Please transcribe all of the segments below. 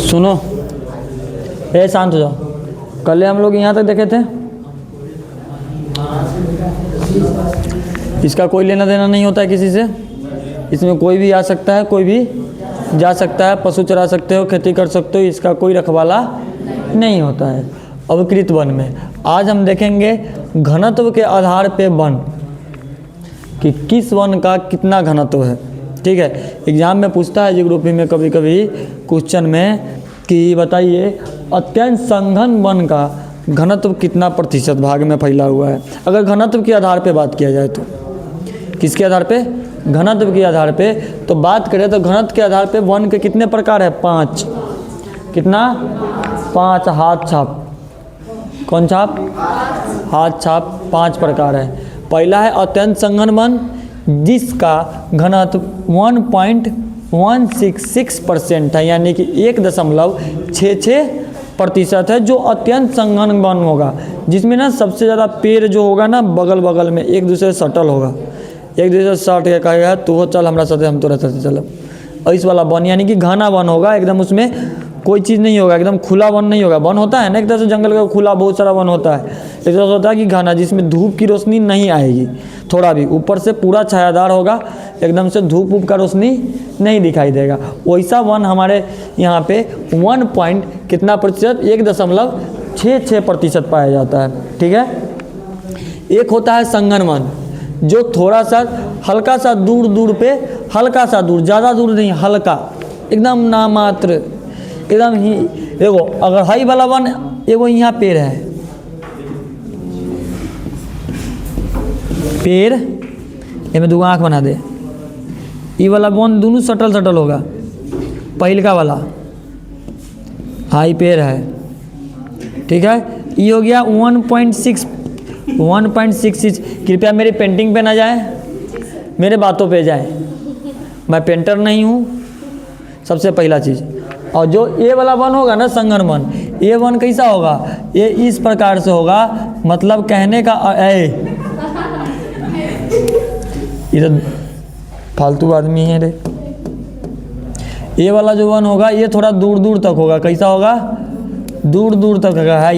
सुनो, शांत हो जाओ। कल हम लोग यहाँ तक देखे थे, इसका कोई लेना देना नहीं होता है किसी से। इसमें कोई भी आ सकता है, कोई भी जा सकता है, पशु चरा सकते हो, खेती कर सकते हो, इसका कोई रखवाला नहीं होता है। अवकृत वन में आज हम देखेंगे घनत्व के आधार पे वन, कि किस वन का कितना घनत्व है। ठीक है, एग्जाम में पूछता है जियोग्राफी में कभी कभी क्वेश्चन में कि बताइए अत्यंत संघन वन का घनत्व कितना प्रतिशत भाग में फैला हुआ है। अगर घनत्व के आधार पे बात किया जाए तो, किसके आधार पे? घनत्व के आधार पे तो बात करें तो घनत्व के आधार पे वन के कितने प्रकार है? 5। कितना? 5 हाथ छाप। कौन छाप? हाथ छाप 5 प्रकार है। पहला है अत्यंत संघन वन, जिसका घनत्व 1.166% है, यानी कि 1.66% है, जो अत्यंत संघन वन होगा, जिसमें ना सबसे ज़्यादा पेड़ जो होगा ना बगल बगल में एक दूसरे से सटल होगा, एक दूसरे से सट के कहेगा तू हो चल हमारा साथ, हम तोरा साथ चलो। इस वाला वन यानी कि घना वन होगा, एकदम उसमें कोई चीज़ नहीं होगा, एकदम खुला वन नहीं होगा। वन होता है ना एक तरह से जंगल का खुला बहुत सारा वन होता है, एक तरह से होता है कि घना, जिसमें धूप की रोशनी नहीं आएगी थोड़ा भी, ऊपर से पूरा छायादार होगा, एकदम से धूप का रोशनी नहीं दिखाई देगा। वैसा वन हमारे यहाँ पे 1 पॉइंट कितना प्रतिशत? 1.66% पाया जाता है। ठीक है, एक होता है संघन वन, जो थोड़ा सा हल्का सा दूर पे, हल्का सा दूर, ज़्यादा दूर नहीं, हल्का एकदम नामात्र, एकदम ही। देखो अगर हाई वाला वन, एगो यहाँ पेड़ है, पेड़ इसमें 2 आँख बना दे, ये वाला वन दोनों सटल सटल होगा। पहिलका वाला हाई पेड़ है, ठीक है, ये हो गया 1.66। कृपया मेरी पेंटिंग पे ना जाए, मेरे बातों पे जाए, मैं पेंटर नहीं हूँ, सबसे पहला चीज़। और जो ये वाला वन होगा ना संघन वन, ये वन कैसा होगा? ये इस प्रकार से होगा, मतलब कहने का ये तो फालतू आदमी है रे। ये वाला जो वन होगा ये थोड़ा दूर दूर तक होगा। कैसा होगा? दूर दूर तक होगा। है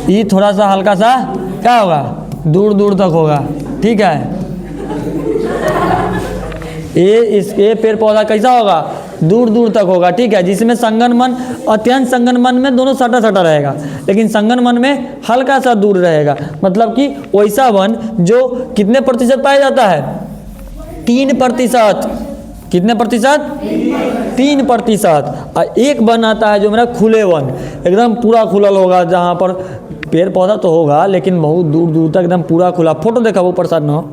ये थोड़ा सा हल्का सा क्या होगा? दूर दूर तक होगा। ठीक है, ये पेड़ पौधा कैसा होगा? दूर दूर तक होगा। ठीक है, जिसमें संघन वन, अत्यंत संघन वन में दोनों सटा सटा रहेगा, लेकिन संघन वन में हल्का सा दूर रहेगा। मतलब कि वैसा वन जो कितने प्रतिशत पाया जाता है? 3%। कितने प्रतिशत? 3%। और एक वन आता है जो मेरा खुले वन, एकदम पूरा खुला होगा, जहाँ पर पेड़ पौधा तो होगा लेकिन बहुत दूर दूर तक एकदम पूरा खुला। फोटो देखा वो प्रसाद ना हो,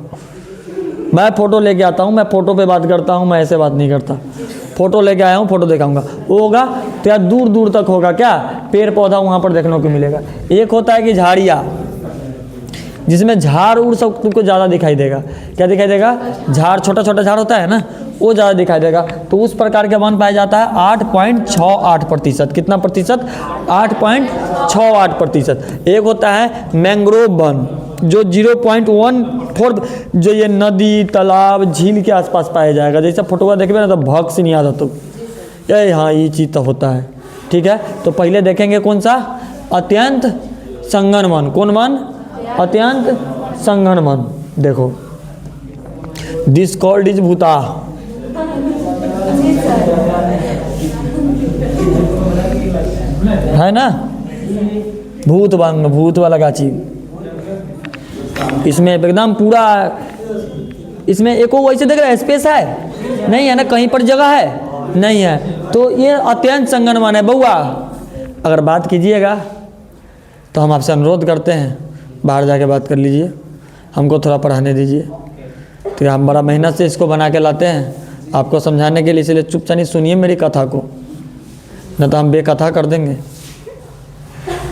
मैं फ़ोटो लेके आता हूँ, मैं फ़ोटो पे बात करता हूँ, मैं ऐसे बात नहीं करता। फ़ोटो लेके आया हूँ, फ़ोटो दिखाऊंगा, वो होगा तो यार दूर दूर तक होगा क्या पेड़ पौधा वहाँ पर देखने को मिलेगा। एक होता है कि झाड़ियाँ, जिसमें झाड़ उड़ सब तुमको ज़्यादा दिखाई देगा। क्या दिखाई देगा? झाड़, छोटा छोटा झाड़ होता है ना, वो ज़्यादा दिखाई देगा। तो उस प्रकार के वन पाया जाता है 8.68%। कितना प्रतिशत? 8.68%। एक होता है मैंग्रोव वन, जो 0.14, जो ये नदी तालाब झील के आसपास पाया जाएगा। जैसे फोटोआ देखबे ना तो भग से नहीं आता तो ये, हाँ ये चीज़ तो होता है। ठीक है, तो पहले देखेंगे कौन सा? अत्यंत संघन वन। कौन वन? अत्यंत संघन वन। देखो, दिस कॉल्ड इज भूता, है ना, भूत वन, भूत वाला गाची। इसमें एकदम पूरा, इसमें एको वैसे देख रहा है स्पेस है नहीं है ना, कहीं पर जगह है नहीं है, तो ये अत्यंत संघन वन है। बउआ अगर बात कीजिएगा तो हम आपसे अनुरोध करते हैं बाहर जाके बात कर लीजिए, हमको थोड़ा पढ़ाने दीजिए। तो हम बड़ा मेहनत से इसको बना के लाते हैं आपको समझाने के लिए, इसलिए चुपचाप सुनिए मेरी कथा को, न तो हम बेकथा कर देंगे।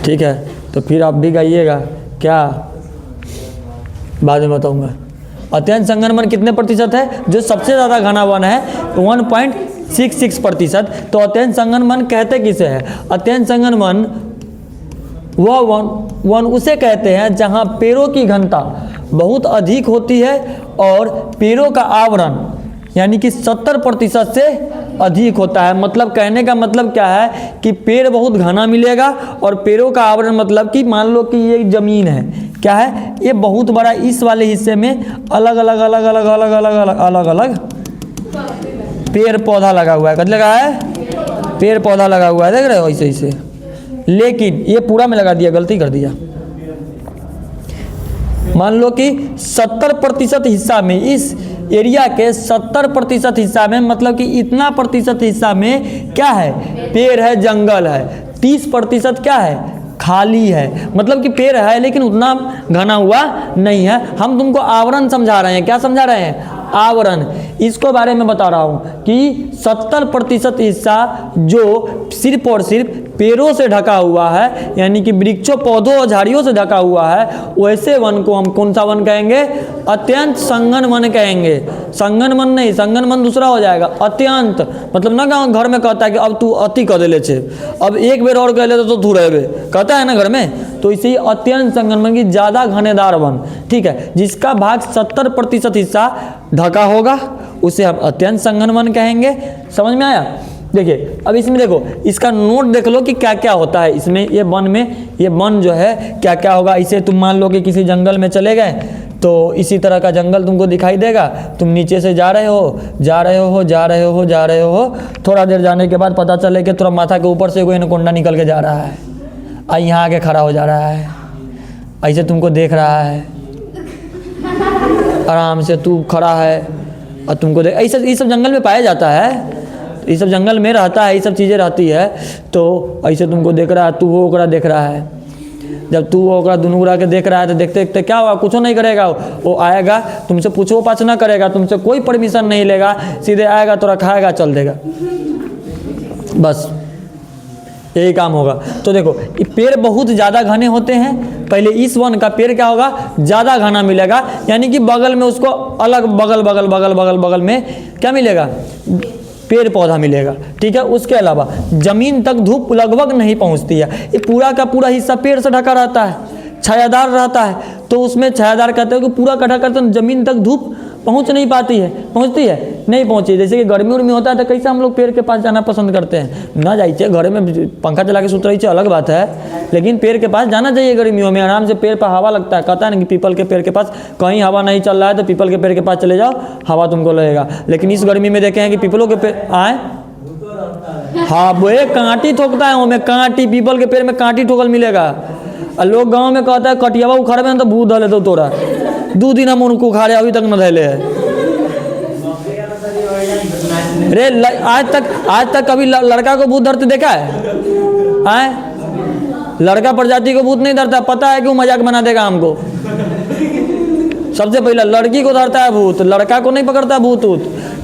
ठीक है, तो फिर आप भी गाइएगा क्या, बाद में बताऊंगा। अत्यंत संघन वन कितने प्रतिशत है? जो सबसे ज़्यादा घना वन है 1.66%। तो अत्यंत संघन वन कहते किसे है? अत्यंत संघन वन वह वन उसे कहते हैं जहां पेड़ों की घनता बहुत अधिक होती है और पेड़ों का आवरण यानी कि 70% से अधिक होता है। मतलब कहने का मतलब क्या है कि पेड़ बहुत घना मिलेगा, और पेड़ों का आवरण मतलब कि मान लो कि ये ज़मीन है, क्या है, ये बहुत बड़ा, इस वाले हिस्से में अलग अलग अलग अलग अलग अलग अलग अलग अलग पेड़ पौधा लगा हुआ है। कद लगा है, पेड़ पौधा लगा हुआ है, देख रहे हो ऐसे ऐसे। लेकिन ये पूरा में लगा दिया, गलती कर दिया। मान लो कि 70% हिस्सा में, इस एरिया के 70% हिस्सा में, मतलब कि इतना प्रतिशत हिस्सा में क्या है, पेड़ है, जंगल है। 30% क्या है, खाली है। मतलब कि पेड़ है लेकिन उतना घना हुआ नहीं है। हम तुमको आवरण समझा रहे हैं। क्या समझा रहे हैं, आवरण। इसको बारे में बता रहा हूँ कि 70% हिस्सा जो सिर्फ और सिर्फ पेड़ों से ढका हुआ है, यानी कि वृक्षों, पौधों और झाड़ियों से ढका हुआ है, वैसे वन को हम कौन सा वन कहेंगे, अत्यंत संघन वन कहेंगे। संघन वन नहीं, संघन वन दूसरा हो जाएगा। अत्यंत मतलब ना गाँव घर में कहता है कि अब तू अति कर ले छे, अब एक बेर और कह ले तो तू रहे, कहता है ना घर में। तो इसे अत्यंत संघन वन की ज़्यादा घनेदार वन, ठीक है, जिसका भाग 70% हिस्सा ढका होगा, उसे हम अत्यंत संघन वन कहेंगे। समझ में आया। देखिए अब इसमें देखो, इसका नोट देख लो कि क्या क्या होता है इसमें। ये वन में, ये वन जो है क्या क्या होगा। इसे तुम मान लो कि किसी जंगल में चले गए, तो इसी तरह का जंगल तुमको दिखाई देगा। तुम नीचे से जा रहे हो, जा रहे हो, जा रहे हो, जा रहे हो, थोड़ा देर जाने के बाद पता चले कि थोड़ा माथा के ऊपर से कोई एनाकोंडा निकल के जा रहा है, और यहाँ आके खड़ा हो जा रहा है, ऐसे तुमको देख रहा है, आराम से तू खड़ा है और तुमको देख। ऐसा ये सब जंगल में पाया जाता है, ये सब जंगल में रहता है, ये सब चीज़ें रहती है। तो ऐसे तुमको देख रहा है, तू वो ओकरा देख रहा है। जब तू वो ओकरा दुनू ओकरा के देख रहा है तो देखते देखते क्या हुआ, कुछ नहीं करेगा। वो आएगा, तुमसे पूछो पाछ ना करेगा, तुमसे कोई परमिशन नहीं लेगा, सीधे आएगा, तो खाएगा, चल देगा, बस यही काम होगा। तो देखो ये पेड़ बहुत ज़्यादा घने होते हैं। पहले इस वन का पेड़ क्या होगा, ज़्यादा घना मिलेगा, यानी कि बगल में उसको अलग बगल बगल बगल बगल बगल में क्या मिलेगा, पेड़ पौधा मिलेगा, ठीक है। उसके अलावा ज़मीन तक धूप लगभग नहीं पहुंचती है। ये पूरा का पूरा हिस्सा पेड़ से ढका रहता है, छायादार रहता है, तो उसमें छायादार कहते हैं कि पूरा का ढका रहता है, ज़मीन तक धूप पहुंच नहीं पाती है। पहुंचती है, नहीं पहुंची। जैसे कि गर्मी उर्मी होता है तो कैसे हम लोग पेड़ के पास जाना पसंद करते हैं, ना जाइए, घर में पंखा चला के सुत रही अलग बात है, लेकिन पेड़ के पास जाना चाहिए गर्मियों में। आराम से पेड़ पर हवा लगता है। कहता है ना कि पीपल के पेड़ के पास कहीं हवा नहीं चल रहा है तो पीपल के पेड़ के पास चले जाओ, हवा तुमको लगेगा। लेकिन इस गर्मी में देखे हैं कि पीपलों के पेड़ आए, हाँ वो एक कांटी ठोकता है, वो में कांटी, पीपल के पेड़ में कांटी ठोकल मिलेगा। और लोग गाँव में कहता है कटियावा उखाड़े में तो भूत धले तो तोरा 2 दिन हम उनको उखाड़े, अभी तक न धैले है। रे आज तक कभी लड़का को भूत धरते देखा है? आए लड़का प्रजाति को भूत नहीं धरता, पता है कि वो मजाक बना देगा हमको। सबसे पहले लड़की को धरता है भूत, लड़का को नहीं पकड़ता भूत।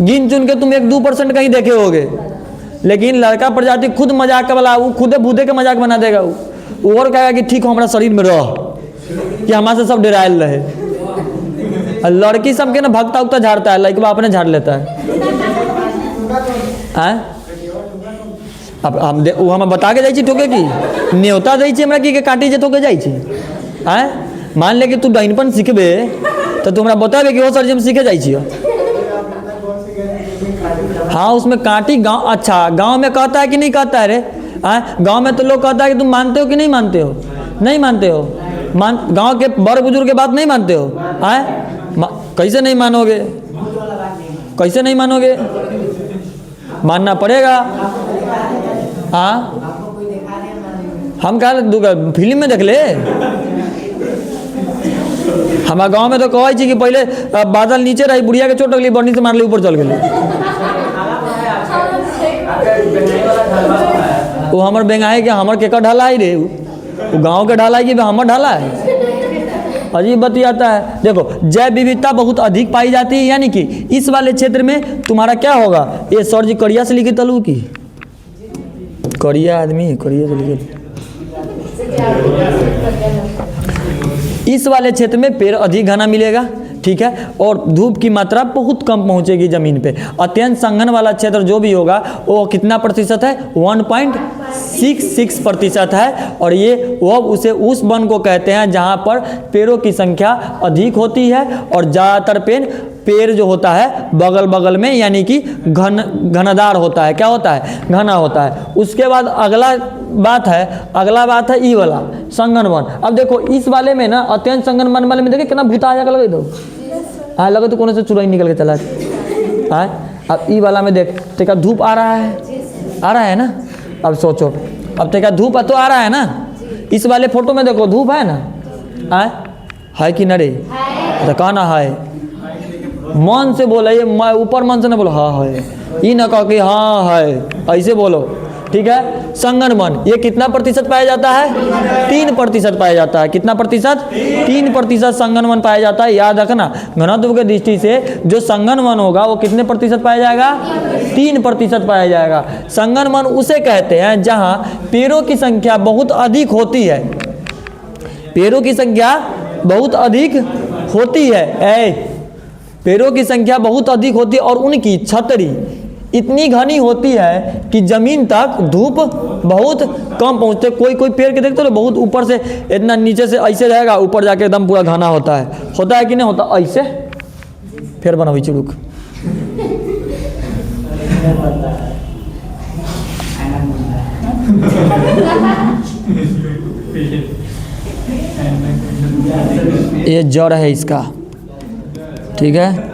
गिन चुन के तुम 1-2% कहीं देखे होगे, लेकिन लड़का प्रजाति खुद मजाक वाला, वो खुदे भूते के मजाक बना देगा। वो और कहेगा कि ठीक हो हमारा शरीर में रह, कि हमारे से सब डरायल रहे। लड़की सबके ना भगता उगता झाड़ता है, लड़का अपने झाड़ लेता है। अब हम बता के जाइ ठोके की न्योता दै छी हमरा कि काटी जे ठोके जाइ छी। मान ले कि तू डहिनपन सीखबे तो तू हमरा बताबे कि हो सर जी हम सीखे जाइ छी। हाँ उसमें कांटी गाँव, अच्छा गाँव में कहता है कि नहीं कहता है रे? गाँव में तो लोग कहता है कि तुम मानते हो कि नहीं मानते हो? नहीं मानते हो। गाँव के बड़ बुजुर्ग के बात नहीं मानते हो? कैसे नहीं मानोगे, कैसे नहीं मानोगे? मानना पड़ेगा। हाँ हम कहा फिल्म में देख ले। हमारा गांव में तो कहै छी कि पहले बादल नीचे रही, बुढ़िया के चोट लगली, बन्नी से मारली, ऊपर चल गई। वो हमर बेंगाई के हमर केकर ढाला है रे? वो गांव के ढाला है कि हमर ढाला है? अजीब बतियाता है। देखो जैव विविधता बहुत अधिक पाई जाती है, यानी कि इस वाले क्षेत्र में तुम्हारा क्या होगा, ये सर जी करिया से लिखे तलू की करिया आदमी करिया से लिखे। इस वाले क्षेत्र में पेड़ अधिक घना मिलेगा, ठीक है, और धूप की मात्रा बहुत कम पहुंचेगी जमीन पे। अत्यंत संघन वाला क्षेत्र जो भी होगा वो कितना प्रतिशत है, 6% है। और ये वो उसे उस वन को कहते हैं जहाँ पर पेड़ों की संख्या अधिक होती है और ज़्यादातर पेड़ जो होता है बगल बगल में, यानी कि घनदार होता है। क्या होता है? घना होता है। उसके बाद अगला बात है ई वाला संगन वन। अब देखो इस वाले में ना, अत्यंत संगन वन वाले में देखिए कितना भूता आ जाएगा, लगे दो हाँ लगे तो कोने से चुराई निकल के चला है। अब ई वाला में देख तेका धूप आ रहा है ना। अब सोचो, अब तेका धूप तो आ रहा है ना। इस वाले फोटो में देखो धूप है ना, है कि नरे? तो कहना है, मन से बोला, ये ऊपर मन से ना बोलो हाँ है, ये ना कहो कि हाँ है, ऐसे बोलो, ठीक है। संगन वन ये कितना प्रतिशत पाया जाता है? 3% पाया जाता है। कितना प्रतिशत? 3% संगन वन पाया जाता है। याद रखना, घनत्व के दृष्टि से जो संगन वन होगा वो कितने प्रतिशत पाया जाएगा? 3% पाया जाएगा। संगन वन उसे कहते हैं जहां पेड़ों की संख्या बहुत अधिक होती है। पेड़ों की संख्या बहुत अधिक होती है, पेड़ों की संख्या बहुत अधिक होती है और उनकी छतरी इतनी घनी होती है कि जमीन तक धूप बहुत कम पहुंचते। कोई पेड़ के देखते हो बहुत ऊपर से, इतना नीचे से ऐसे रहेगा, ऊपर जाके एकदम पूरा घना होता है कि नहीं होता? ऐसे फिर बनावी चुड़ुक। ये जड़ है इसका, ठीक है।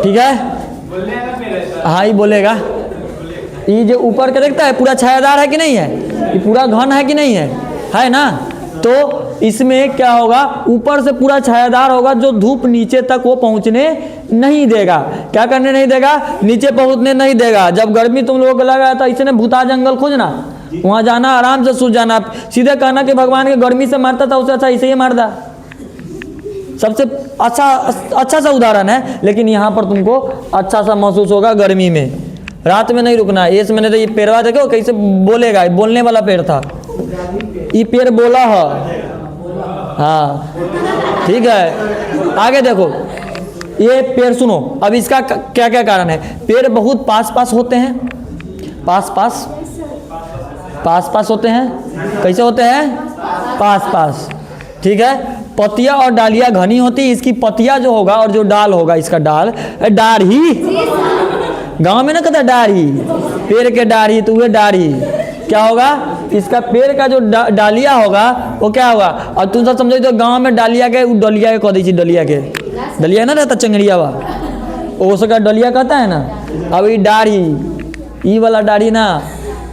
ठीक है, हाँ ही बोलेगा। ये जो ऊपर का देखता है पूरा छायादार है कि नहीं है? ये पूरा घन है कि नहीं है ना? तो इसमें क्या होगा, ऊपर से पूरा छायादार होगा जो धूप नीचे तक वो पहुंचने नहीं देगा। क्या करने नहीं देगा? नीचे पहुंचने नहीं देगा। जब गर्मी तुम लोगों को लगा था इसे भूता जंगल खोजना, वहां जाना, आराम से सूझ जाना, सीधे कहना कि भगवान के गर्मी से मारता था उससे अच्छा इसे ही मार दा। सबसे अच्छा सा उदाहरण है। लेकिन यहाँ पर तुमको अच्छा सा महसूस होगा गर्मी में, रात में नहीं रुकना। ये मैंने तो ये पेड़वा देखो कैसे बोलेगा, बोलने वाला पेड़ था, ये पेड़ बोला है। हाँ ठीक है, आगे देखो ये पेड़ सुनो। अब इसका क्या क्या कारण है? पेड़ बहुत पास होते हैं, पास होते हैं। कैसे होते हैं? पास, ठीक है। पत्तियां और डालियां घनी होती है। इसकी पत्तियां जो होगा और जो डाल होगा, इसका डाढ़ी, गांव में ना कहता डाढ़ी, पेड़ के डाढ़ी, तो वह डाढ़ी क्या होगा? इसका पेड़ का जो डालिया होगा वो क्या होगा? और तुम सब समझो तो गांव में डालिया के कह दी, डलिया ना रहता चंगड़िया वा, उसका डलिया कहता है ना। अब ये डाढ़ी, ई वाला डाढ़ी ना,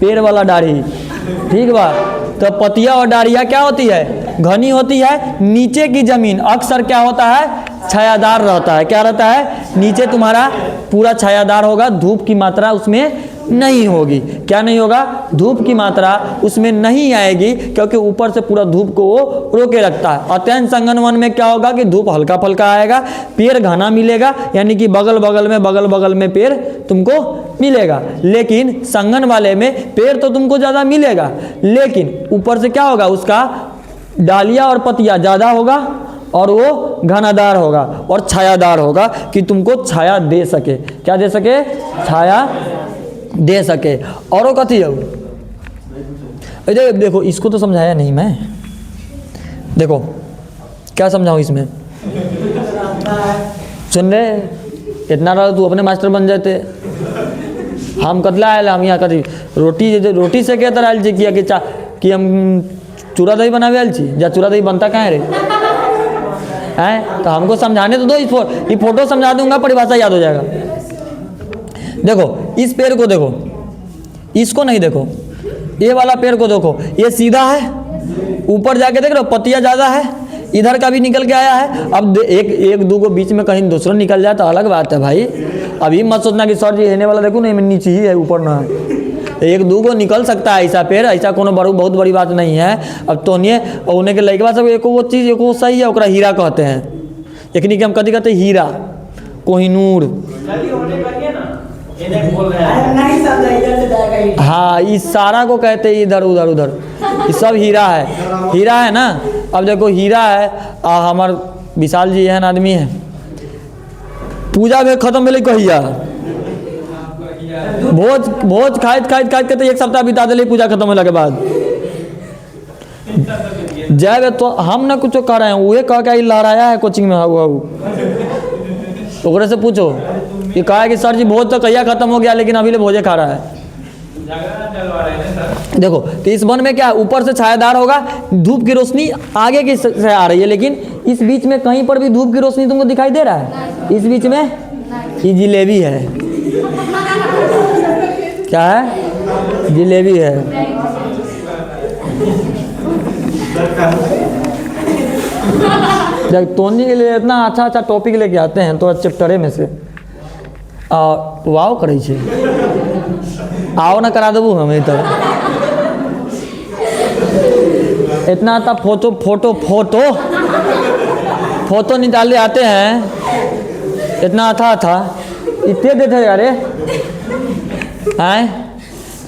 पेड़ वाला डाढ़ी, ठीक बा। तो पतिया और डाढ़िया क्या होती है? घनी होती है। नीचे की जमीन अक्सर क्या होता है? छायादार रहता है। क्या रहता है? नीचे तुम्हारा पूरा छायादार होगा, धूप की मात्रा उसमें नहीं होगी। क्या नहीं होगा? धूप की मात्रा उसमें नहीं आएगी, क्योंकि ऊपर से पूरा धूप को वो रोके रखता है। अत्यंत संगन वन में क्या होगा कि धूप हल्का फल्का आएगा, पेड़ घना मिलेगा, यानी कि बगल बगल में पेड़ तुमको मिलेगा। लेकिन संगन वाले में पेड़ तो तुमको ज़्यादा मिलेगा, लेकिन ऊपर से क्या होगा? उसका डालियाँ और पत्तियाँ ज़्यादा होगा और वो घनादार होगा और छायादार होगा कि तुमको छाया दे सके। क्या दे सके? छाया दे सके। और वो कथी है? देखो इसको तो समझाया नहीं मैं, देखो क्या समझाऊं इसमें, सुन रहे? इतना रहा तू अपने मास्टर बन जाते। हम कतला आयल, हम यहाँ कथी रोटी से क्या तरह जी किया कि हम चूड़ा दही बनावे आयल छी, या चूड़ा दही बनता कहाँ रे हैं? तो हमको समझाने तो दो, ये फोटो समझा दूंगा, परिभाषा याद हो जाएगा। देखो इस पेड़ को देखो, इसको नहीं देखो, ये वाला पेड़ को देखो, ये सीधा है, ऊपर जाके देख रहे हो पत्तियां ज्यादा है, इधर का भी निकल के आया है। अब एक दो को बीच में कहीं दूसरा निकल जाए तो अलग बात है भाई। अभी मत सोचना कि सर जी हेने वाला देखो नहीं, नीचे ही है, ऊपर ना है। एक दो को निकल सकता है ऐसा पेड़, ऐसा कोनो बहुत बड़ी बात नहीं है। अब तो उन्हें के लड़के सब एक वो चीज़ एक वो सही है, ओकरा हीरा कहते हैं। एकनी के हम कथी कहते हैं? हीरा, कोहिनूर। हाँ, इस सारा को कहते हैं इधर उधर उधर, ये सब हीरा है, हीरा है ना। अब देखो हीरा है, हमार विशाल जी एहन आदमी है, पूजा में खत्म भेले कहिया, भोज खाइत के तो 1 सप्ताह बिता दिले पूजा खत्म होला के बाद। जब तो हम ना कुछ कर रहे हैं, वही कह के लहराया है कोचिंग में, हाउ ओकरे से पूछो कि कहा है कि सर जी भोज तो कहिया खत्म हो गया, लेकिन अभी ले भोजे खा रहा है। देखो तो इस वन में क्या, ऊपर से छायादार होगा, धूप की रोशनी आगे की से आ रही है, लेकिन इस बीच में कहीं पर भी धूप की रोशनी तुमको दिखाई दे रहा है? इस बीच में ये जिलेबी है, क्या है? जिलेबी है। जब तोनी के लिए इतना अच्छा अच्छा टॉपिक लेके आते हैं तो चैप्टरे में से वाव करे छे, आओ ना करा देबू हम इधर, इतना आता फोटो फोटो फोटो फोटो निकाले आते हैं, इतना था इतने देते अरे हैं।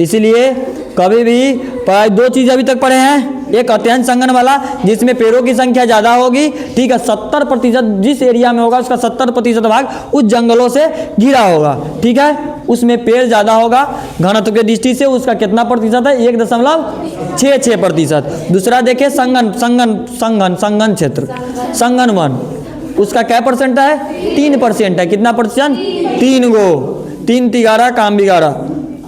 इसीलिए कभी भी पढ़ाई 2 चीज़ अभी तक पढ़े हैं, एक अत्यंत संघन वाला जिसमें पेड़ों की संख्या ज़्यादा होगी, ठीक है, 70% जिस एरिया में होगा उसका 70% भाग उस जंगलों से घिरा होगा, ठीक है, उसमें पेड़ ज़्यादा होगा, घनत्व के दृष्टि से उसका कितना प्रतिशत है? 1.66%। दूसरा देखिए संघन संघन संघन संघन क्षेत्र, संघन वन, उसका क्या परसेंट है? 3% है। कितना प्रतिशत? 3 गो, 3 तिगारा काम बिगाड़ा,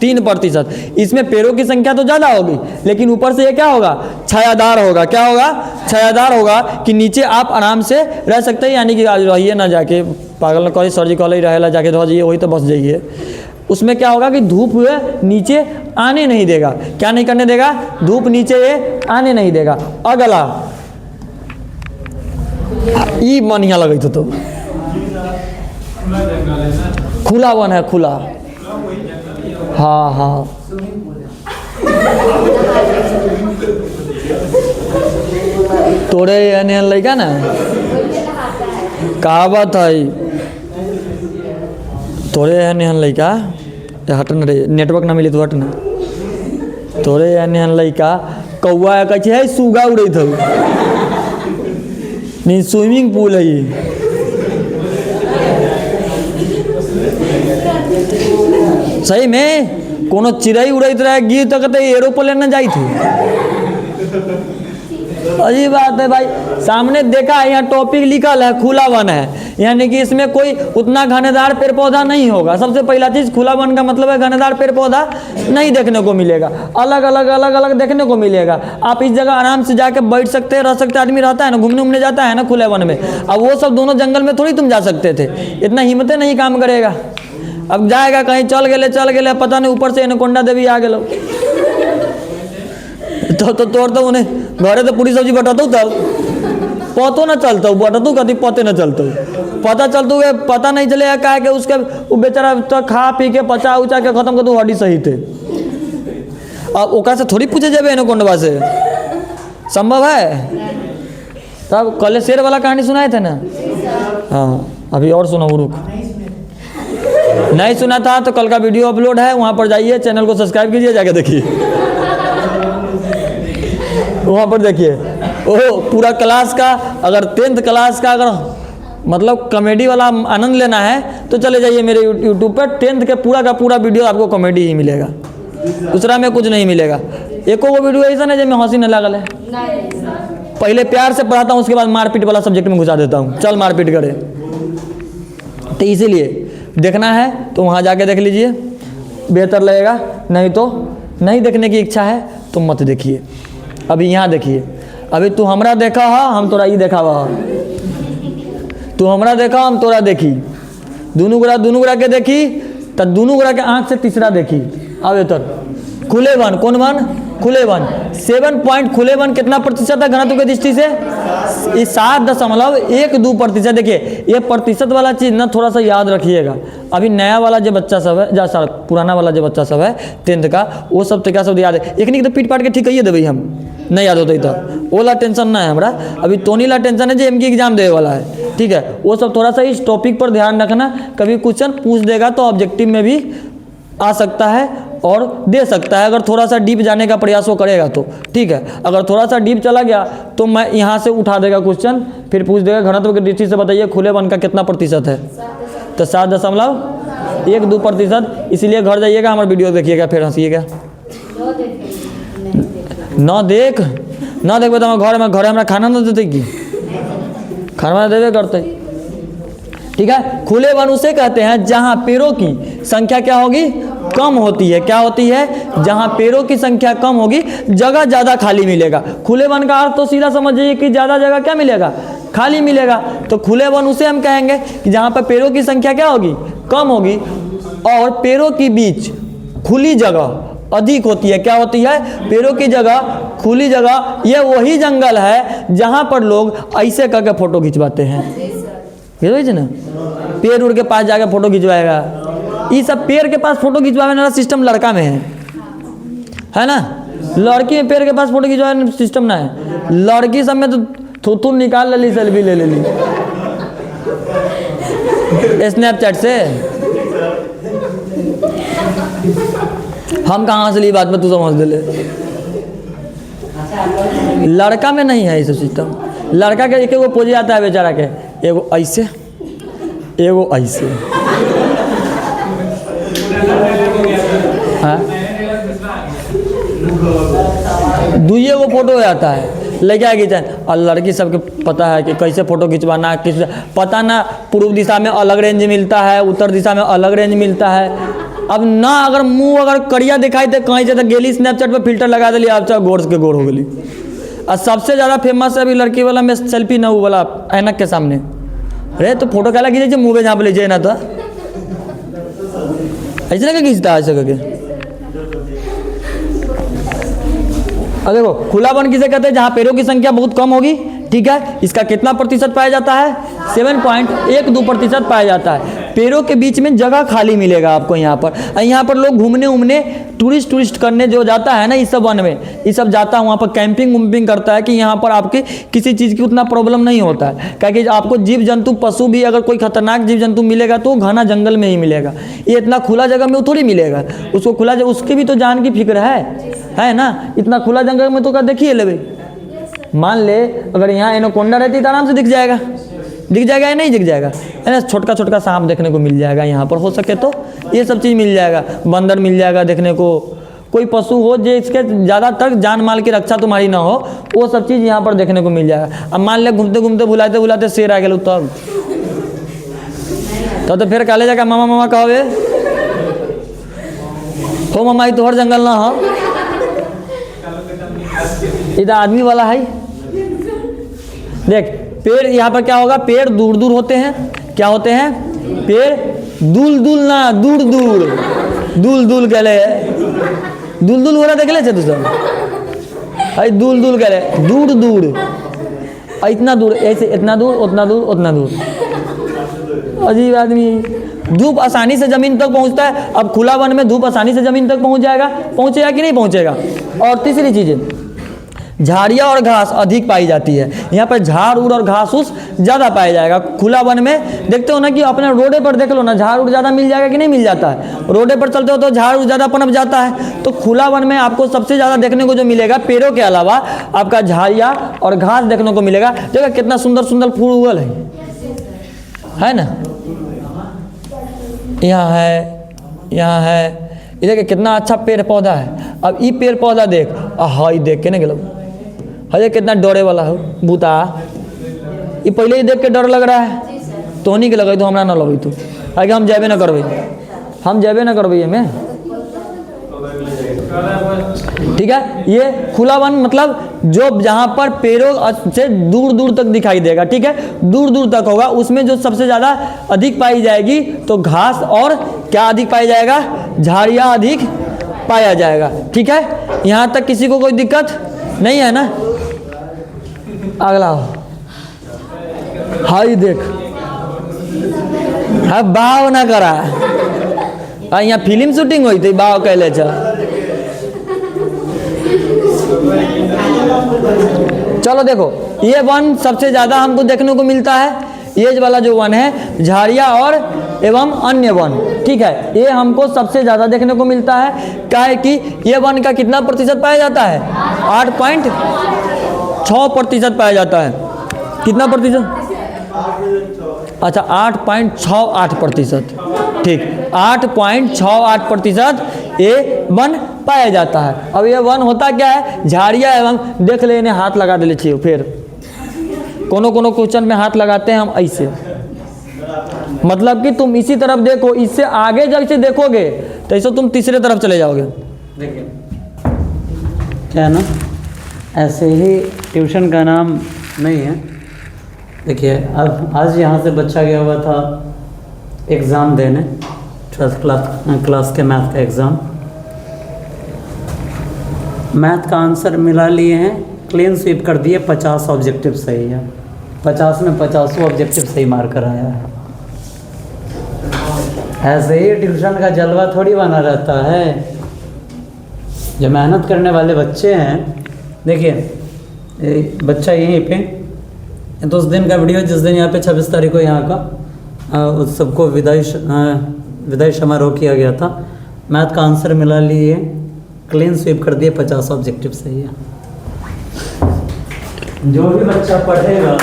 3%। इसमें पेड़ों की संख्या तो ज़्यादा होगी, लेकिन ऊपर से ये क्या होगा? छायादार होगा। क्या होगा? छायादार होगा कि नीचे आप आराम से रह सकते हैं, यानी कि आज रहिए ना जाके पागल कॉलेज सर्जिकल ही रहेला जाके धो जाइए, वही तो बस जाइए। उसमें क्या होगा कि धूप नीचे आने नहीं देगा। क्या नहीं करने देगा? धूप नीचे ये आने नहीं देगा। अगला ई बढ़िया लगे तो खुला वन है, खुला, हाँ हाँ, तोरे यानी लड़का ना कहावत है, तोरे यानी लड़का हटन रे, नेटवर्क ना मिले तो हटना, तोरे यानी लड़का कौआ कहे है सुगा उड़े थे, नहीं स्विमिंग पूल है ये। सही में कोनो चिड़ई उड़त रहे गिर तक तो एरोप्लेन न जाई थी। अजीब बात है भाई, सामने देखा है यहाँ टॉपिक लिखल है खुला वन है, यानी कि इसमें कोई उतना घनेदार पेड़ पौधा नहीं होगा। सबसे पहला चीज खुला वन का मतलब है घनेदार पेड़ पौधा नहीं देखने को मिलेगा, अलग अलग अलग अलग देखने को मिलेगा। आप इस जगह आराम से जाके बैठ सकते हैं, रह सकते, आदमी रहता है ना, घूमने उमने जाता है ना खुले वन में। अब वो सब दोनों जंगल में थोड़ी तुम जा सकते थे, इतना हिम्मतें नहीं काम करेगा। अब जाएगा कहीं चल गए पता नहीं ऊपर से एनाकोंडा देवी आ गए तो तोड़ तो उन्हें घरे तो पूरी सब्जी बटातू तब पतो न चलता, बटातू कभी पते न चलता, पता चलता है पता नहीं चलेगा क्या कि उसके वो बेचारा तो खा पी के पचा उचा के खत्म कर दू हड्डी सही थे। अब ओका से थोड़ी पूछे जाए एनाकोंडा से, संभव है? तब कल शेर वाला कहानी सुनाए थे ना, हाँ अभी और सुनो रुक, नहीं सुना था तो कल का वीडियो अपलोड है, वहाँ पर जाइए, चैनल को सब्सक्राइब कीजिए, जाके देखिए, वहाँ पर देखिए। ओह पूरा क्लास का, अगर 10th क्लास का अगर मतलब कॉमेडी वाला आनंद लेना है तो चले जाइए मेरे यूट्यूब पर, 10th के पूरा का पूरा वीडियो आपको कॉमेडी ही मिलेगा, दूसरा में कुछ नहीं मिलेगा। एको वो वीडियो ऐसा नहीं जब हंसी न लागल है, पहले प्यार से पढ़ाता हूँ, उसके बाद मारपीट वाला सब्जेक्ट में घुसा देता हूँ, चल मारपीट करे। तो इसीलिए देखना है तो वहाँ जाके देख लीजिए, बेहतर लगेगा, नहीं तो नहीं देखने की इच्छा है तो मत देखिए। अभी यहाँ देखिए, अभी तू हमरा देखा हा, हम तोरा ये देखा हुआ, तू हमरा देखा हम तोरा देखी, दोनों गोरा के देखी तो दोनों गोरा के आँख से तीसरा देखी। अब इधर खुले वन, कौन वन? खुले वन। 7 पॉइंट खुले वन कितना प्रतिशत है घनत्व की दृष्टि से? 7.12%। देखिए ये प्रतिशत वाला चीज़ ना थोड़ा सा याद रखिएगा। अभी नया वाला जो बच्चा सब है, जा सर पुराना वाला जो बच्चा सब है 10th का, वो सब तो क्या सब याद है, एक नहीं तो पीट पाट के ठीक कहिए देवे, हम नहीं याद होता तो वो ला टेंशन ना है हमारा। अभी तोनी ला टेंशन है जो एमकी एग्जाम देने वाला है, ठीक है, वो सब थोड़ा सा इस टॉपिक पर ध्यान रखना, कभी क्वेश्चन पूछ देगा तो ऑब्जेक्टिव में भी आ सकता है, और दे सकता है, अगर थोड़ा सा डीप जाने का प्रयास वो करेगा तो, ठीक है। अगर थोड़ा सा डीप चला गया तो मैं यहाँ से उठा देगा क्वेश्चन, फिर पूछ देगा घनत्व की दृष्टि से बताइए खुले वन का कितना प्रतिशत है, तो 7.12%, इसलिए घर जाइएगा हमारा वीडियो देखिएगा, फिर हंसीएगा। ना देखबे तो घर में हमरा खाना ना देते कि खाना देवे करते, ठीक है। खुले वन उसे कहते हैं जहां पेड़ों की संख्या क्या होगी, कम होती है। क्या होती है, जहां पेड़ों की संख्या कम होगी, जगह ज़्यादा खाली मिलेगा। खुले वन का अर्थ तो सीधा समझिए कि ज़्यादा जगह क्या मिलेगा, खाली मिलेगा। तो खुले वन उसे हम कहेंगे कि जहां पर पेड़ों की संख्या क्या होगी, कम होगी, और पेड़ों के बीच खुली जगह अधिक होती है। क्या होती है, पेड़ों की जगह, खुली जगह। ये वही जंगल है जहां पर लोग ऐसे करके फोटो खिंचवाते हैं, ना, पेड़ उड़ के पास जाके फोटो खिंचवाएगा। ये सब पेड़ के पास फोटो खिंचवाने वाला सिस्टम लड़का में है ना। लड़की में पेड़ के पास फोटो खिंचवाने सिस्टम ना है, लड़की सब में तो थूथू निकाल ली, सेल्फी ले ली स्नैपचैट से। हम कहाँ से ली बात में, तू समझ ले। लड़का में नहीं है ये सब सिस्टम। लड़का के एक वो पोजे आता है बेचारा के, एगो ऐसे एगो ऐसे, हाँ, दुइये वो फोटो आता है लेके खींचा। और लड़की सबके पता है कि कैसे फोटो खिंचवाना, किस पता ना, पूर्व दिशा में अलग रेंज मिलता है, उत्तर दिशा में अलग रेंज मिलता है। अब ना अगर मुंह अगर करिया दिखाई दे कहीं से, तो गेली स्नैपचैट पे फिल्टर लगा दिली, आप चाहे गोर के गोर हो गई। और सबसे ज़्यादा फेमस है अभी लड़की वाला में सेल्फी ना, वो वाला ऐनक के सामने। अरे तो फोटो क्या खींचे, मुँह पे झाँप लीजिए ना, तो ऐसे ना खींचता है ऐसे करके। अब देखो खुला वन किसे कहते हैं, जहाँ पेड़ों की संख्या बहुत कम होगी, ठीक है। इसका कितना प्रतिशत पाया जाता है, 7.12% पाया जाता है। पेड़ों के बीच में जगह खाली मिलेगा आपको यहाँ पर। यहाँ पर लोग घूमने उमने टूरिस्ट करने जो जाता है ना, इस सब वन में, ये सब जाता है वहाँ पर कैंपिंग वम्पिंग करता है कि यहाँ पर आपके किसी चीज़ की उतना प्रॉब्लम नहीं होता है। क्योंकि आपको जीव जंतु पशु भी अगर कोई खतरनाक जीव जंतु मिलेगा तो घना जंगल में ही मिलेगा, ये इतना खुला जगह में थोड़ी मिलेगा। उसको खुला जगह, उसकी भी तो जान की फिक्र है ना। इतना खुला जंगल में तो क्या देखिए ले भाई, मान ले अगर यहाँ एनाकोंडा रहती तो आराम से दिख जाएगा या नहीं दिख जाएगा, है ना। छोटका छोटका सांप देखने को मिल जाएगा यहाँ पर, हो सके तो ये सब चीज़ मिल जाएगा, बंदर मिल जाएगा देखने को, कोई पशु हो जो इसके ज़्यादातर जान माल की रक्षा तुम्हारी ना हो, वो सब चीज़ यहाँ पर देखने को मिल जाएगा। अब मान ले घूमते घूमते बुलाते शेर आ गया तब तो फिर काले जाकर मामा कहोगे, हो मामा तो हर जंगल ना हो, इधर आदमी वाला है। देख पेड़ यहाँ पर क्या होगा, पेड़ दूर दूर होते हैं। क्या होते हैं, पेड़ दूल ना दूर दूल कहले, दूल हो रहा देख ले तू सब, अरे दूल कहले दूर, इतना दूर, ऐसे इतना दूर, उतना दूर। अजीब आदमी। धूप आसानी से जमीन तक पहुंचता है। अब खुला वन में धूप आसानी से जमीन तक पहुंचेगा कि नहीं पहुंचेगा। और तीसरी चीज़, झाड़ियाँ और घास अधिक पाई जाती है। यहाँ पर झाड़ उड़ और घास उस ज़्यादा पाया जाएगा। खुला वन में देखते हो ना कि अपने रोडे पर देख लो ना, झाड़ उड़ ज़्यादा मिल जाएगा कि नहीं मिल जाता है। रोडे पर चलते हो तो झाड़ उड़ ज़्यादा पनप जाता है। तो खुला वन में आपको सबसे ज़्यादा देखने को जो मिलेगा, पेड़ों के अलावा आपका झाड़ियाँ और घास देखने को मिलेगा। देखो कितना सुंदर सुंदर फूल उगल है ना। यहाँ है, ये देखिए कितना अच्छा पेड़ पौधा है। अब ये पेड़ पौधा देख, हाई देख के ना गलो, अरे कितना डरे वाला हो बूता, ये पहले ही देख के डर लग रहा है। तो नहीं के लगे तो हमरा ना लगे, तो आगे हम जाबे ना करबे हमें, ठीक है। ये खुला वन मतलब जो जहाँ पर पेड़ों से दूर दूर तक दिखाई देगा, ठीक है, दूर दूर तक होगा। उसमें जो सबसे ज़्यादा अधिक पाई जाएगी तो घास और क्या अधिक पाई जाएगा, झाड़ियाँ अधिक पाया जाएगा, ठीक है। यहाँ तक किसी को कोई दिक्कत नहीं है ना। अगला हाई देख, हाँ बाव ना करा, यहाँ फिल्म शूटिंग हुई थी, बाव कहले चलो देखो, ये वन सबसे ज्यादा हमको देखने को मिलता है। ये वाला जो वन है, झाड़ियाँ और एवं अन्य वन, ठीक है। ये हमको सबसे ज़्यादा देखने को मिलता है, क्या है कि ये वन का कितना प्रतिशत पाया जाता है? 8.6% पाया जाता है। कितना प्रतिशत? अच्छा 8.68%, ठीक, 8.68% ये वन पाया जाता है। अब ये वन होता क्या है? झाड़ियाँ एवं देख ले, इन्हें हाथ लगा देने चाहिए। फिर कोनो क्वेश्चन में हाथ लगाते हैं हम ऐसे, मतलब कि तुम इसी तरफ देखो, इससे आगे जब इसे देखोगे तो ऐसे तुम तीसरे तरफ चले जाओगे। देखिए क्या है ना, ऐसे ही ट्यूशन का नाम नहीं है। देखिए अब आज यहाँ से बच्चा गया हुआ था एग्ज़ाम देने, 12th क्लास के मैथ का एग्ज़ाम। मैथ का आंसर मिला लिए हैं, क्लीन स्वीप कर दिए, 50 ऑब्जेक्टिव सही है। 50 में 50 ऑब्जेक्टिव सही मार्कर आया है। ऐसे ही ट्यूशन का जलवा थोड़ी बना रहता है। जो मेहनत करने वाले बच्चे हैं, देखिए बच्चा यहीं पे, तो उस दिन का वीडियो जिस दिन यहाँ पे 26 तारीख को यहाँ का उस सबको विदाई समारोह किया गया था, मैथ का आंसर मिला लिए, क्लीन स्वीप कर दिए, 50 ऑब्जेक्टिव सही है। जो भी बच्चा पढ़ेगा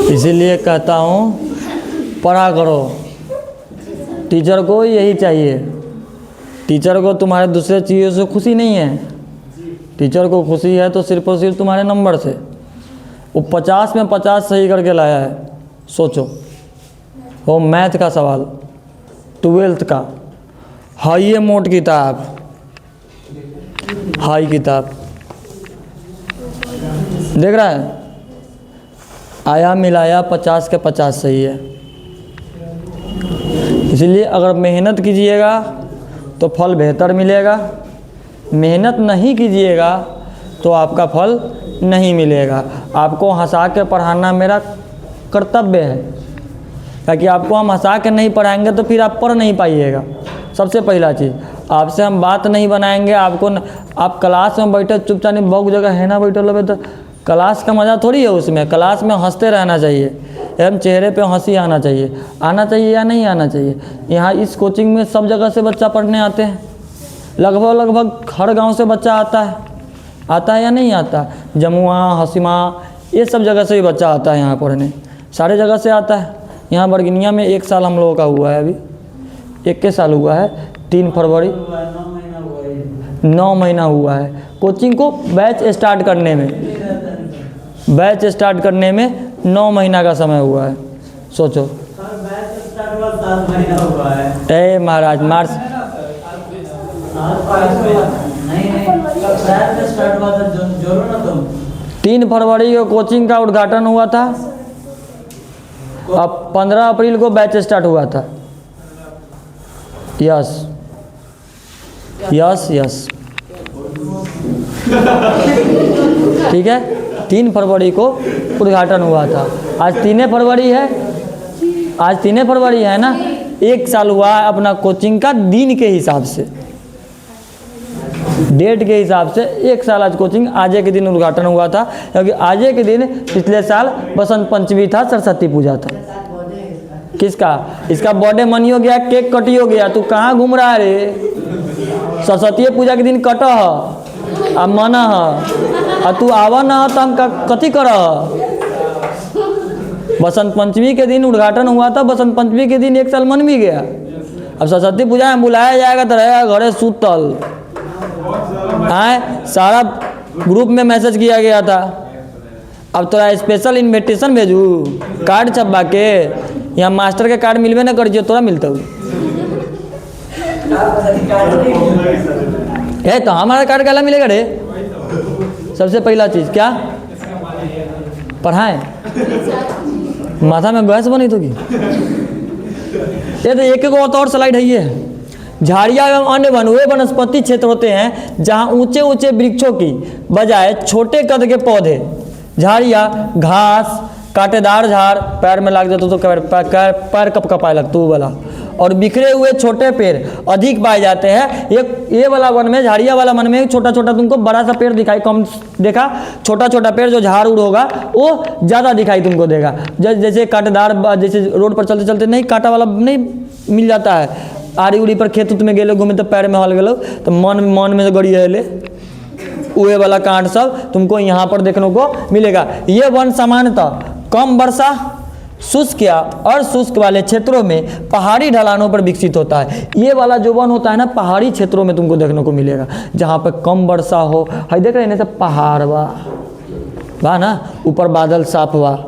इसीलिए कहता हूँ पढ़ा करो। टीचर को यही चाहिए। टीचर को तुम्हारे दूसरे चीज़ों से खुशी नहीं है, टीचर को खुशी है तो सिर्फ और सिर्फ तुम्हारे नंबर से। वो 50 में 50 सही करके लाया है, सोचो। वो मैथ का सवाल, 12th का, हाई मोट किताब, हाई किताब, देख रहा है, आया मिलाया 50 के 50 सही है। इसलिए अगर मेहनत कीजिएगा तो फल बेहतर मिलेगा, मेहनत नहीं कीजिएगा तो आपका फल नहीं मिलेगा। आपको हंसा के पढ़ाना मेरा कर्तव्य है, ताकि आपको हम हंसा के नहीं पढ़ाएंगे तो फिर आप पढ़ नहीं पाइएगा। सबसे पहला चीज़, आपसे हम बात नहीं बनाएंगे, आप क्लास में बैठे चुपचाप, बहुत जगह है ना बैठे लगे, तो क्लास का मज़ा थोड़ी है उसमें। क्लास में हंसते रहना चाहिए एवं चेहरे पे हंसी आना चाहिए या नहीं आना चाहिए। यहाँ इस कोचिंग में सब जगह से बच्चा पढ़ने आते हैं, लगभग हर गांव से बच्चा आता है या नहीं आता? जमुआ, हसीमा, ये सब जगह से भी बच्चा आता है यहाँ पढ़ने, सारे जगह से आता है। यहाँ बरगिनिया में 1 साल हम लोगों का हुआ है, अभी 21 साल हुआ है, 3 फरवरी 9 महीना हुआ है कोचिंग को बैच स्टार्ट करने में 9 महीना का समय हुआ है। सोचो, बैच स्टार्ट हुआ 7 महीना हुआ है। ए महाराज, मार्च नहीं स्टार्ट हुआ था, जोड़ो ना तुम। 3 फरवरी को कोचिंग का उद्घाटन हुआ था, अब 15 अप्रैल को बैच स्टार्ट हुआ था। यस, ठीक है, 3 फरवरी को उद्घाटन हुआ था। आज 3 फरवरी है ना। 1 साल हुआ है अपना कोचिंग का, दिन के हिसाब से, डेट के हिसाब से 1 साल आज कोचिंग, आज के दिन उद्घाटन हुआ था। क्योंकि आज के दिन पिछले साल बसंत पंचमी था, सरस्वती पूजा था। किसका? इसका बर्थडे मनी हो गया, केक कटी हो गया। तू कहाँ घूम रहा है रे? सरस्वती पूजा के दिन कट आ मन आ तू आवा ना तो हम कथी कर? बसंत पंचमी के दिन उद्घाटन हुआ था, बसंत पंचमी के दिन 1 साल मन भी गया। अब सरस्वती पूजा में बुलाया जाएगा तो रहेगा घरे सुतल। सारा ग्रुप में मैसेज किया गया था, अब तोरा स्पेशल इन्विटेशन भेजू कार्ड छपवा के। यहाँ मास्टर के कार्ड मिलवे ना करिए, तोरा मिलता है तो हमारा कार्ड काला मिलेगा रे? सबसे पहला चीज़ क्या पढ़ाएं? माथा में गैस बनी तो की? ये तो एक और स्लाइड है। ये झाड़ियाँ एवं अन्य वनों वनस्पति क्षेत्र होते हैं जहाँ ऊंचे ऊंचे वृक्षों की बजाय छोटे कद के पौधे, झाड़ियाँ, घास, कांटेदार झाड़, पैर में लग जाते तो पैर कप कपाए लगते वो वाला, और बिखरे हुए छोटे पेड़ अधिक पाए जाते हैं। ये वाला वन में, झाड़िया वाला वन में छोटा छोटा तुमको बड़ा सा पेड़ दिखाई कम देखा, छोटा छोटा पेड़ जो झाड़ उड़ होगा वो ज़्यादा दिखाई तुमको देगा। जैसे कांटेदार, जैसे रोड पर चलते चलते नहीं कांटा वाला नहीं मिल जाता है, आड़ी उड़ी पर खेत उत में गेलो घूमे तो पैर में हल गेलो तो मन में गड़ी ले उहे वाला कांट सब तुमको यहाँ पर देखने को मिलेगा। ये वन सामान्यतः कम वर्षा, शुष्क या अर्धशुष्क वाले क्षेत्रों में पहाड़ी ढलानों पर विकसित होता है। ये वाला जो वन होता है ना पहाड़ी क्षेत्रों में तुमको देखने को मिलेगा, जहाँ पर कम वर्षा हो। है देख रहे हैं सब पहाड़ वाह ना, ऊपर बादल साफ हुआ,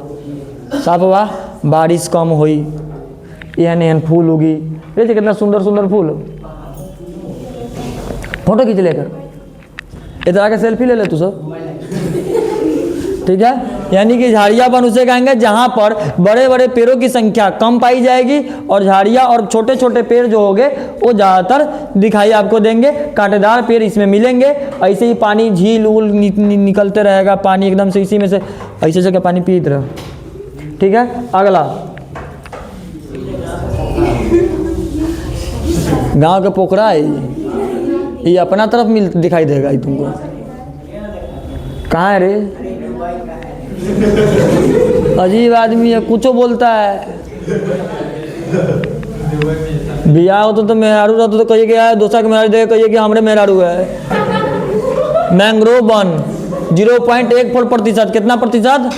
बारिश कम हुई, एहन एहन फूल उगी। देखिए कितना सुंदर सुंदर फूल। फोटो खींच लेकर इधर आके सेल्फी ले ले तू सब, ठीक है। यानी कि झाड़िया वन उसे कहेंगे जहाँ पर बड़े बड़े पेड़ों की संख्या कम पाई जाएगी और झाड़िया और छोटे छोटे पेड़ जो होंगे वो ज़्यादातर दिखाई आपको देंगे। कांटेदार पेड़ इसमें मिलेंगे। ऐसे ही पानी झील उल निकलते रहेगा, पानी एकदम से इसी में से ऐसे जगह पानी पीते रहो, ठीक है। अगला गांव के पोखरा है, ये अपना तरफ मिल दिखाई देगा ही तुमको। कहाँ है रे, अजीब आदमी है, कुछ बोलता है। बियाह हो तो मेहरारू रहता तो कहिए कि दूसरा के मेहरारू देखे कहिए कि हमरे मेहरारू है। मैंग्रोव वन 0.14%, कितना प्रतिशत?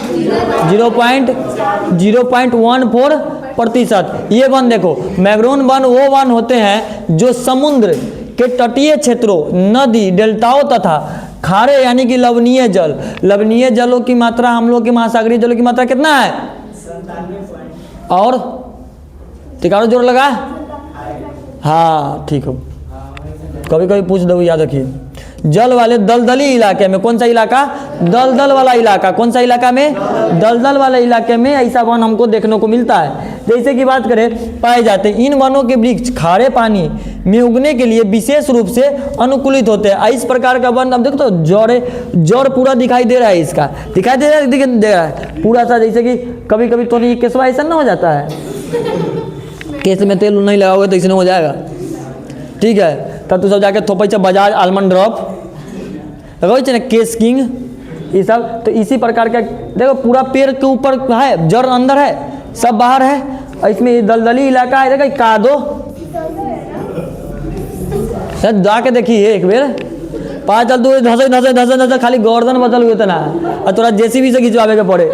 0.14%। ये वन देखो, मैंग्रोव वन वो वन होते हैं जो समुद्र के तटीय क्षेत्रों, नदी, डेल्टाओं तथा खारे यानी कि लवणीय जलों की मात्रा, हम लोग के महासागरीय जलों की मात्रा कितना है? और टिकारो जोर लगा, हाँ ठीक हो, कभी कभी पूछ दो, याद रखिए। जल वाले दलदली इलाके में, कौन सा इलाका? दलदल वाला इलाका। कौन सा इलाका में? दलदल वाले इलाके में ऐसा वन हमको देखने को मिलता है। जैसे कि बात करें पाए जाते हैं, इन वनों के वृक्ष खारे पानी में उगने के लिए विशेष रूप से अनुकूलित होते हैं। इस प्रकार का वन अब देखो तो जड़ पूरा दिखाई दे रहा है, इसका दिखाई दे रहा है पूरा सा। जैसे कि कभी कभी तो नहीं केसवा ऐसा ना हो जाता है, केस में तेल नहीं लगाओगे तो इसने हो जाएगा, ठीक है। तब तू सब जाके थोपै बजाज आलमंड ड्रॉप लगो ना, केस किंग, ये सब। तो इसी प्रकार का देखो पूरा पेड़ के ऊपर है, जड़ अंदर है, सब बाहर है। और इसमें दलदली इलाका है, देखो कादो जाके देखिए एक बेर, पता चल तू धसे खाली गर्दन बचल हुए तना और तोरा जेसीबी से खिंचवावे के पड़े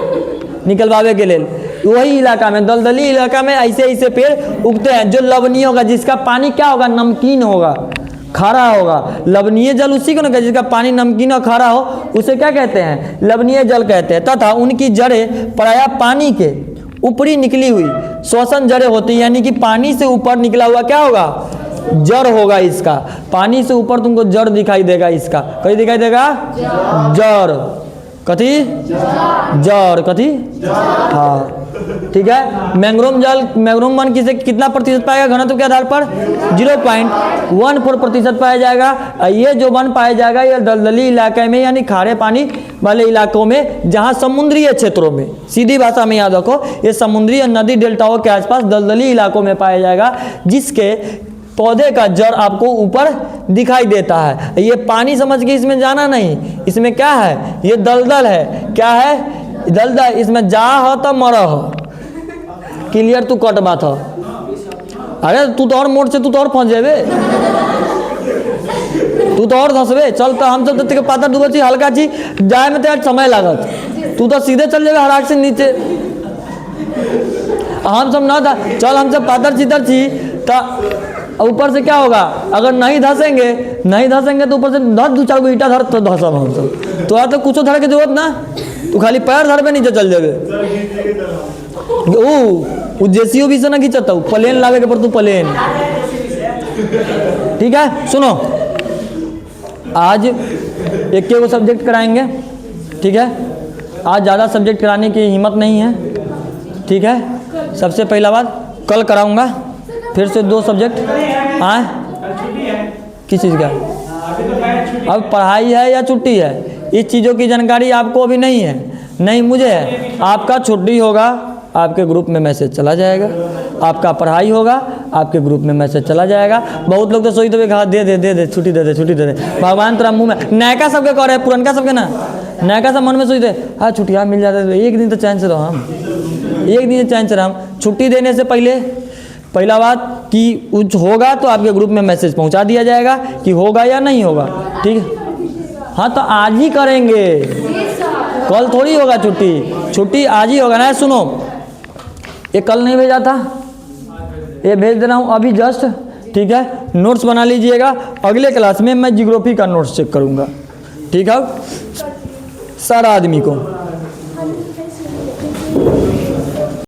निकलवावे के लिए। वही इलाका में, दलदली इलाका में ऐसे पेड़ उगते हैं जो लवणीय होगा, जिसका पानी क्या होगा? नमकीन होगा, खारा होगा। लवणीय जल उसी को ना, जिसका पानी नमकीन और खारा हो उसे क्या कहते हैं? लवणीय जल कहते हैं। तथा उनकी जड़ें प्रायः पानी के ऊपरी निकली हुई श्वसन जड़ें होती हैं, यानी कि पानी से ऊपर निकला हुआ क्या होगा? जड़ होगा इसका। पानी से ऊपर तुमको जड़ दिखाई देगा इसका। कहीं दिखाई देगा? जड़। कथी? जड़। कथी? हाँ ठीक है। मैंग्रोव वन कितना प्रतिशत पाएगा घनत्व के आधार पर? 0.14% पाया जाएगा। ये जो वन पाया जाएगा ये दलदली इलाके में, यानी खारे पानी वाले इलाकों में, जहाँ समुद्रीय क्षेत्रों में, सीधी भाषा में याद रखो, ये समुद्री नदी डेल्टाओं के आसपास दलदली इलाकों में पाया जाएगा, जिसके पौधे का जड़ आपको ऊपर दिखाई देता है। ये पानी समझ के इसमें जाना नहीं, इसमें क्या है? ये दलदल है। क्या है? दलदल। इसमें जा हो तो मर हो, क्लियर तू कट बात हो। अरे तू तो और मोड़ से तू तो और फंस जेबे, तू तो और धसबे। चल तो हम सब तो पातर डूबे छी, हल्का छी जाए में तो समय लागत, तू तो सीधे चल जेबे हराक से नीचे। हम सब ना था, चल हम सब पातर चितर छी तो ऊपर से क्या होगा? अगर नहीं धसेंगे तो ऊपर से धस 2-4 गो ईटा धर तो धसम हम सब। तो तो कुछ धर के जरूरत ना, तू खाली पैर धर पे नीचे चल जाबे। ओ जेसीओ भी से ना खींचता हूँ, प्लेन लावे के पर तू प्लेन, ठीक है। सुनो, आज एक वो सब्जेक्ट कराएंगे, ठीक है। आज ज़्यादा सब्जेक्ट कराने की हिम्मत नहीं है, ठीक है। सबसे पहला बात कल कराऊंगा, फिर से 2 सब्जेक्ट। आए किस चीज़ का? अब पढ़ाई है या छुट्टी है, इस चीज़ों की जानकारी आपको अभी नहीं है, नहीं मुझे है। आपका छुट्टी होगा आपके ग्रुप में मैसेज चला जाएगा, आपका पढ़ाई होगा, आपके ग्रुप में मैसेज चला जाएगा। बहुत लोग तो सोचते हुए कहा दे दे छुट्टी दे दे। भगवान तोरा मुँह में नयका सबके कह रहे, पुरनका सबके ना, नयका सब मन में सोचते हाँ छुट्टियाँ मिल जाते तो एक दिन तो चैन से रहो हम, एक दिन चैन से हम। छुट्टी देने से पहले पहला बात कि कुछ होगा तो आपके ग्रुप में मैसेज पहुंचा दिया जाएगा कि होगा या नहीं होगा, ठीक है। हाँ तो आज ही करेंगे, कल थोड़ी होगा छुट्टी आज ही होगा ना। सुनो, ये कल नहीं भेजा था, ये भेज दे रहा हूँ अभी जस्ट, ठीक है। नोट्स बना लीजिएगा, अगले क्लास में मैं जियोग्राफी का नोट्स चेक करूँगा, ठीक है, सारा आदमी को।